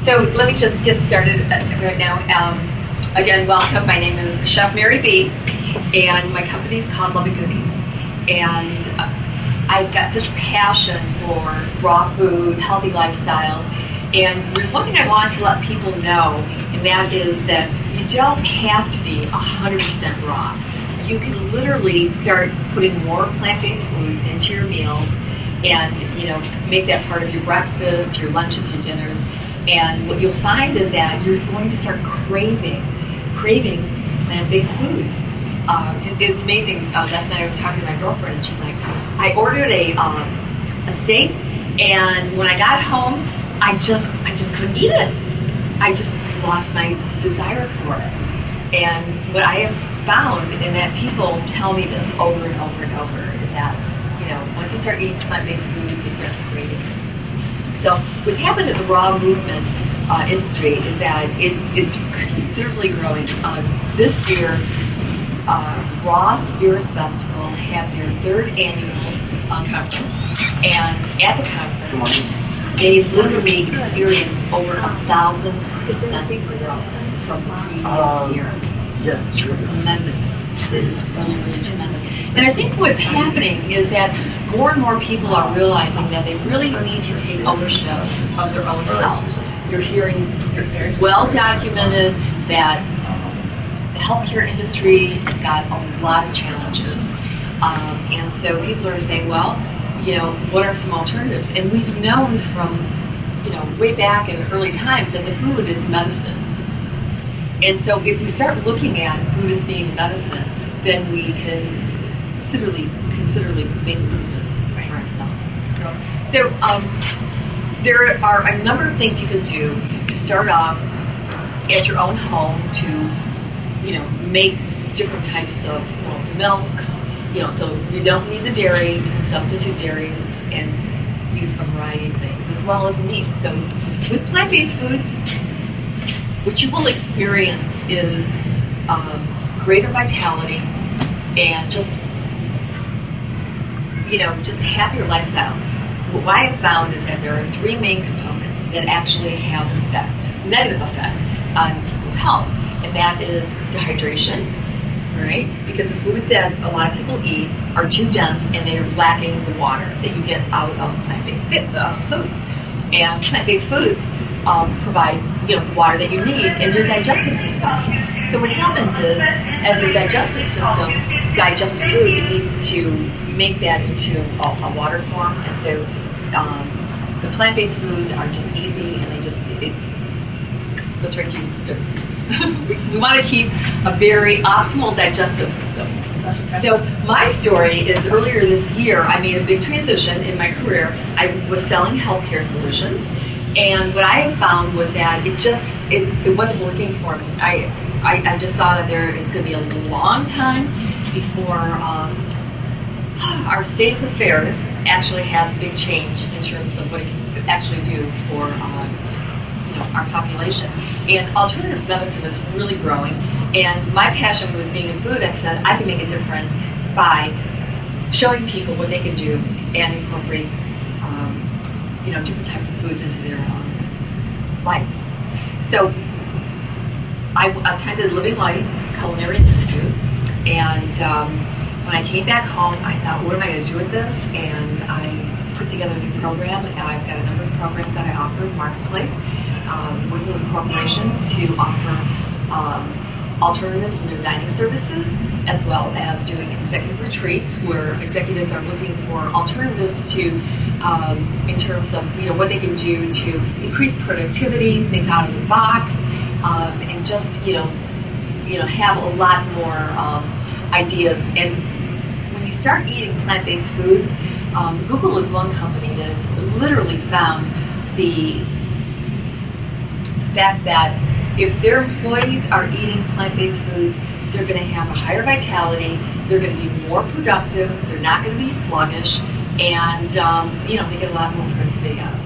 So let me just get started right now. Again, welcome. My name is Chef Mary B, and my company is called Love and Goodies. And I've got such passion for raw food, healthy lifestyles. And there's one thing I want to let people know, and that is that you don't have to be 100% raw. You can literally start putting more plant-based foods into your meals and, make that part of your breakfast, your lunches, your dinners. And what you'll find is that you're going to start craving plant-based foods. It's amazing. Last night I was talking to my girlfriend, and she's like, I ordered a steak, and when I got home, I just couldn't eat it. I just lost my desire for it. And what I have found, and that people tell me this over and over and over, is that once you start eating plant-based foods, you start craving it. So what's happened in the raw movement industry is that it's considerably growing. This year, Raw Spirit Festival had their third annual conference, and at the conference, they literally experienced over 1,000% growth from the previous year. Yes, true. Tremendous. It is really, really tremendous. And I think what's happening is that more and more people are realizing that they really need to take ownership of their own health. You're hearing, it's well documented that the healthcare industry has got a lot of challenges. And so people are saying, well, what are some alternatives? And we've known from, way back in early times that the food is medicine. And so if we start looking at food as being medicine, then we can considerably make improvements for ourselves. So there are a number of things you can do to start off at your own home to, make different types of milks. So you don't need the dairy, you can substitute dairy and use a variety of things, as well as meat. So with plant-based foods, what you will experience is greater vitality and just happier lifestyle. What I have found is that there are three main components that actually have an negative effect on people's health, and that is dehydration, right? Because the foods that a lot of people eat are too dense and they're lacking the water that you get out of plant-based foods. And plant-based foods provide the water that you need in your digestive system. So what happens is, as your digestive system digests food, it needs to make that into a water form. And so the plant-based foods are just easy, and it goes right to your system. We want to keep a very optimal digestive system. So my story is, earlier this year, I made a big transition in my career. I was selling healthcare solutions. And what I found was that it wasn't working for me. I just saw that it's going to be a long time before our state of affairs actually has a big change in terms of what it can actually do for our population. And alternative medicine is really growing. And my passion with being in food, I said I can make a difference by showing people what they can do and incorporate different types of foods into their lives. So I attended Living Light Culinary Institute, and when I came back home, I thought, what am I going to do with this? And I put together a new program. I've got a number of programs that I offer in the marketplace, working with corporations to offer alternatives in their dining services, as well as doing executive retreats where executives are looking for alternatives to, in terms of what they can do to increase productivity, think out of the box, and just have a lot more ideas. And when you start eating plant-based foods, Google is one company that has literally found the fact that if their employees are eating plant-based foods, they're going to have a higher vitality, they're going to be more productive, they're not going to be sluggish, and they get a lot more productivity out of it.